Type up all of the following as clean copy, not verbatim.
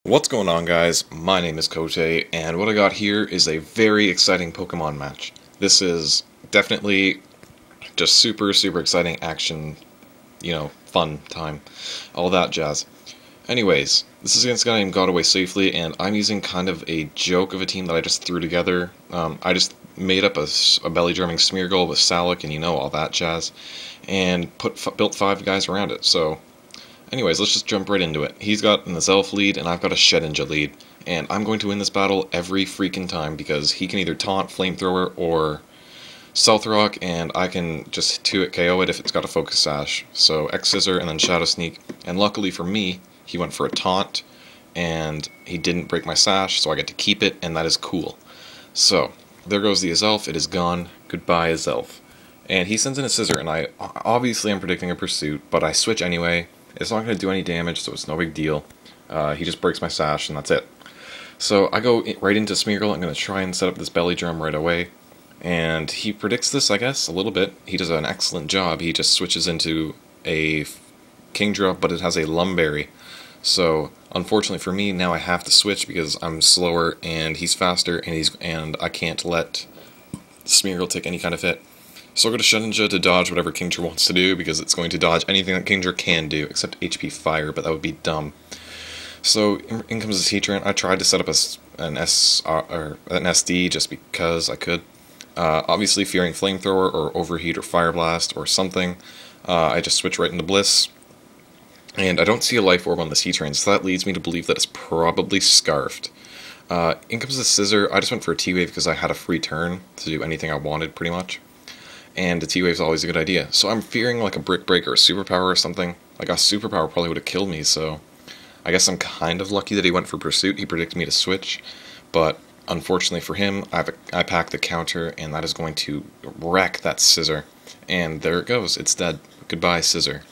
What's going on, guys? My name is Kote, and what I got here is a very exciting Pokemon match. This is definitely just super exciting action, fun time, all that jazz. Anyways, this is against a guy named Got Away Safely, and I'm using kind of a joke of a team that I just threw together. I just made up a belly drumming Smeargle with Salic and all that jazz, and built 5 guys around it. So anyways, let's just jump right into it. He's got an Elf lead, and I've got a Shedinja lead. And I'm going to win this battle every freaking time, because he can either taunt, flamethrower, or Stealth Rock, and I can just 2-hit KO it if it's got a Focus Sash. So X-Scissor and then Shadow Sneak. And luckily for me, he went for a taunt, and he didn't break my Sash, so I get to keep it, and that is cool. So, there goes the Azelf. It is gone. Goodbye, Azelf. And he sends in a Scissor, and obviously I'm predicting a Pursuit, but I switch anyway. It's not going to do any damage, so it's no big deal. He just breaks my Sash, and that's it. So I go right into Smeargle. I'm going to try and set up this belly drum right away. And he predicts this, I guess, a little bit. He does an excellent job. He just switches into a Kingdra, but it has a Lumberry. So, unfortunately for me, now I have to switch because I'm slower, and he's faster, and I can't let Smeargle take any kind of hit. So I'll go to Shedinja to dodge whatever Kingdra wants to do, because it's going to dodge anything that Kingdra can do, except HP Fire, but that would be dumb. So in comes this Heatran. I tried to set up an SD just because I could. Obviously fearing Flamethrower or Overheat or Fire Blast or something, I just switch right into Bliss. And I don't see a Life Orb on this Heatran, so that leads me to believe that it's probably Scarfed. In comes the Scissor. I just went for a T-Wave because I had a free turn to do anything I wanted, pretty much. And a T-Wave is always a good idea. So I'm fearing like a Brick Break or a Superpower or something. Like a Superpower probably would have killed me, so I guess I'm kind of lucky that he went for Pursuit. He predicted me to switch, but unfortunately for him, I pack the counter, and that is going to wreck that Scissor. And there it goes. It's dead. Goodbye, Scissor.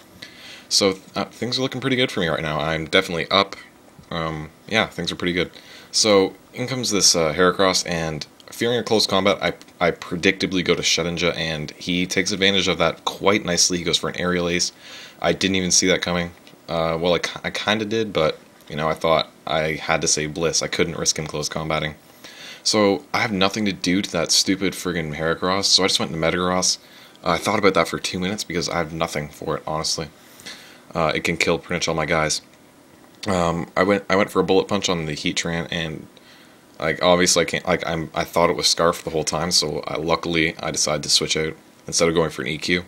So things are looking pretty good for me right now. I'm definitely up. Yeah, things are pretty good. So in comes this Heracross, and fearing a close combat, I predictably go to Shedinja, and he takes advantage of that quite nicely. He goes for an Aerial Ace. I didn't even see that coming. Well, I kind of did, but, I thought I had to save Bliss. I couldn't risk him close combating. So I have nothing to do to that stupid friggin' Heracross, so I just went to Metagross. I thought about that for 2 minutes because I have nothing for it, honestly. It can kill pretty much all my guys. I went for a Bullet Punch on the Heatran, and obviously I can't, I thought it was Scarf the whole time, so luckily I decided to switch out instead of going for an EQ.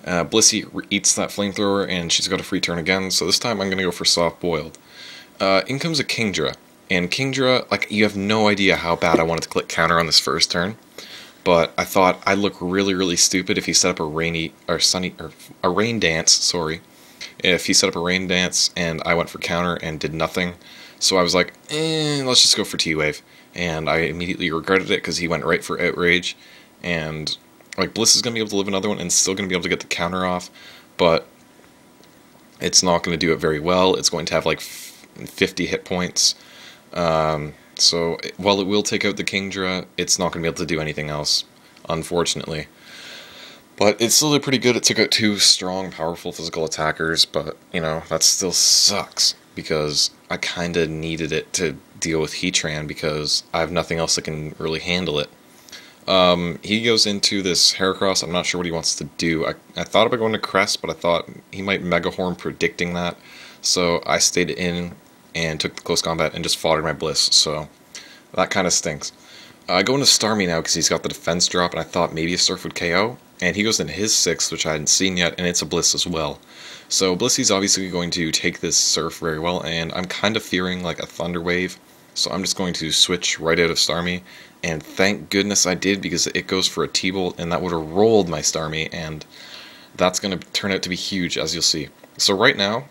Blissey eats that Flamethrower, and she's got a free turn again, so this time I'm going to go for Soft Boiled. In comes a Kingdra, and Kingdra, you have no idea how bad I wanted to click counter on this first turn, but I thought I'd look really stupid if he set up a Rain Dance, sorry. If he set up a Rain Dance, and I went for counter and did nothing. So I was like, let's just go for T-Wave. And I immediately regretted it because he went right for Outrage. And, Bliss is going to be able to live another one and still going to be able to get the counter off. But it's not going to do it very well. It's going to have, 50 hit points. So while it will take out the Kingdra, it's not going to be able to do anything else, unfortunately. But it's still pretty good. It took out 2 strong, powerful physical attackers, but, that still sucks, because I kind of needed it to deal with Heatran, because I have nothing else that can really handle it. He goes into this Heracross. I'm not sure what he wants to do. I thought about going to Crest, but I thought he might Mega Horn predicting that, so I stayed in and took the close combat and just foddered my Bliss, so that kind of stinks. I go into Starmie now because he's got the defense drop, and I thought maybe a Surf would KO. And he goes into his 6th, which I hadn't seen yet, and it's a Bliss as well. So Blissey's obviously going to take this Surf very well, and I'm kind of fearing a Thunder Wave. So I'm just going to switch right out of Starmie, and thank goodness I did, because it goes for a T-Bolt, and that would have rolled my Starmie, and that's going to turn out to be huge, as you'll see. So right now,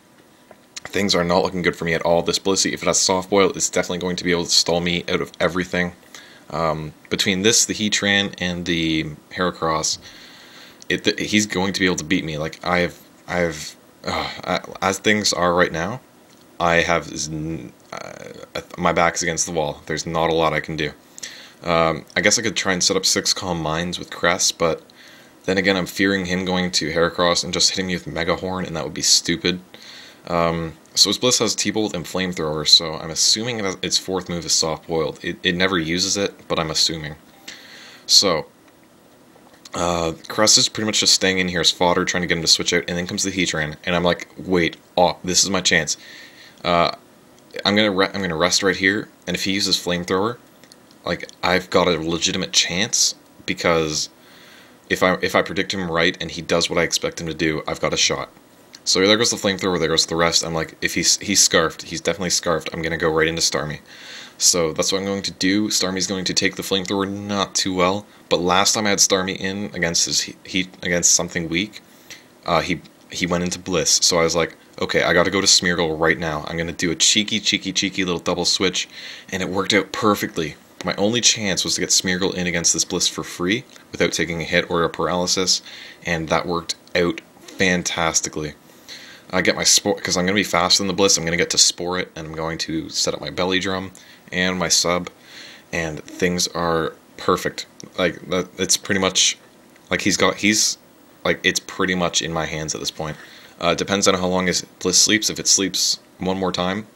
things are not looking good for me at all. This Blissey, if it has Soft Boil, it's definitely going to be able to stall me out of everything. Between this, the Heatran, and the Heracross, he's going to be able to beat me. As things are right now, I have my back's against the wall. There's not a lot I can do. I guess I could try and set up 6 Calm Minds with Crest, but then again, I'm fearing him going to Heracross and just hitting me with Mega Horn, and that would be stupid. So his Bliss has T-Bolt and Flamethrower, so I'm assuming its fourth move is Soft Boiled. It never uses it, but I'm assuming. So, Crest is pretty much just staying in here as fodder, trying to get him to switch out, and then comes the Heatran, and I'm like, wait, oh, this is my chance. I'm gonna rest right here, and if he uses Flamethrower, like, I've got a legitimate chance, because if I predict him right and he does what I expect him to do, I've got a shot. So there goes the Flamethrower, there goes the rest. I'm like, if he's scarfed, he's definitely scarfed, I'm gonna go right into Starmie. So that's what I'm going to do. Starmie's going to take the Flamethrower not too well, but last time I had Starmie in against his against something weak, he went into Bliss. So I was like, okay, I gotta go to Smeargle right now. I'm gonna do a cheeky little double switch, and it worked out perfectly. My only chance was to get Smeargle in against this Bliss for free without taking a hit or a paralysis, and that worked out fantastically. I get my Spore, because I'm going to be faster than the Bliss, I'm going to get to Spore it, and I'm going to set up my Belly Drum and my Sub, and things are perfect. Like, it's pretty much, like, it's pretty much in my hands at this point. It depends on how long his Bliss sleeps. If it sleeps one more time,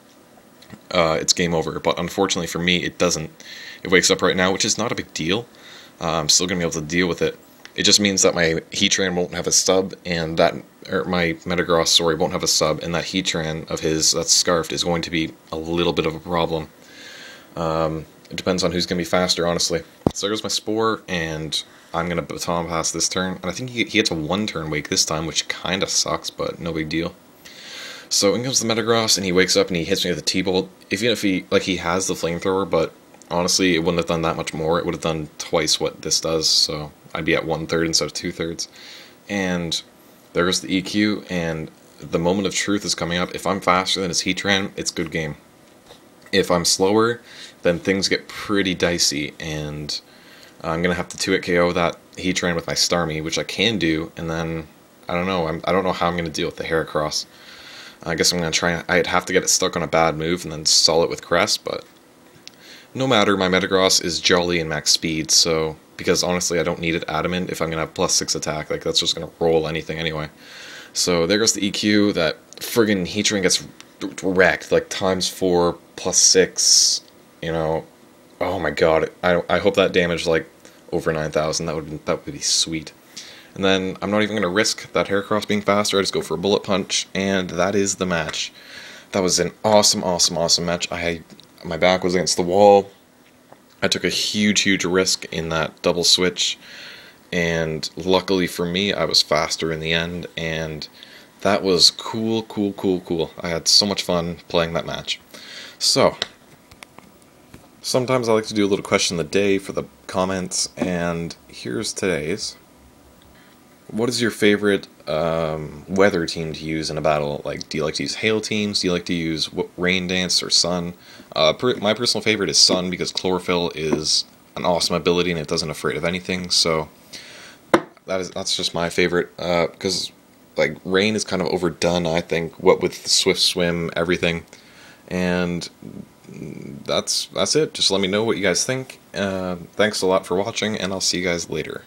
it's game over, but unfortunately for me, it doesn't. It wakes up right now, which is not a big deal. I'm still going to be able to deal with it. It just means that my Heatran won't have a sub, and my Metagross, sorry, won't have a sub, and that Heatran of his that's scarfed is going to be a little bit of a problem. It depends on who's going to be faster, honestly. So there goes my Spore, and I'm going to Baton Pass this turn, and I think he gets a one-turn wake this time, which kind of sucks, but no big deal. So in comes the Metagross, and he wakes up and he hits me with a T-Bolt. Even if he has the Flamethrower, but honestly, it wouldn't have done that much more. It would have done twice what this does, so I'd be at 1/3 instead of 2/3. And there goes the EQ, and the moment of truth is coming up. If I'm faster than his Heatran, it's good game. If I'm slower, then things get pretty dicey, and I'm going to have to 2-hit KO that Heatran with my Starmie, which I can do, and then, I don't know, I don't know how I'm going to deal with the Heracross. I guess I'm going to try, I'd have to get it stuck on a bad move and then stall it with Crest, but no matter, my Metagross is jolly and max speed, so, because honestly I don't need it adamant if I'm going to have +6 attack, like that's just going to roll anything anyway. So there goes the EQ, that friggin' Heatran gets wrecked, like ×4 +6, you know, oh my god, I hope that damaged like over 9,000, that would be sweet. And then I'm not even going to risk that Heracross being faster, I just go for a Bullet Punch, and that is the match. That was an awesome match. My back was against the wall. I took a huge risk in that double switch, and luckily for me, I was faster in the end, and that was cool. I had so much fun playing that match. So, sometimes I like to do a little question of the day for the comments, and here's today's. What is your favorite weather team to use in a battle? Like, do you like to use hail teams? Do you like to use rain dance or sun? My personal favorite is sun, because chlorophyll is an awesome ability and it doesn't afraid of anything. So that's just my favorite. Because like rain is kind of overdone, I think. What with Swift Swim, everything, and that's it. Just let me know what you guys think. Thanks a lot for watching, and I'll see you guys later.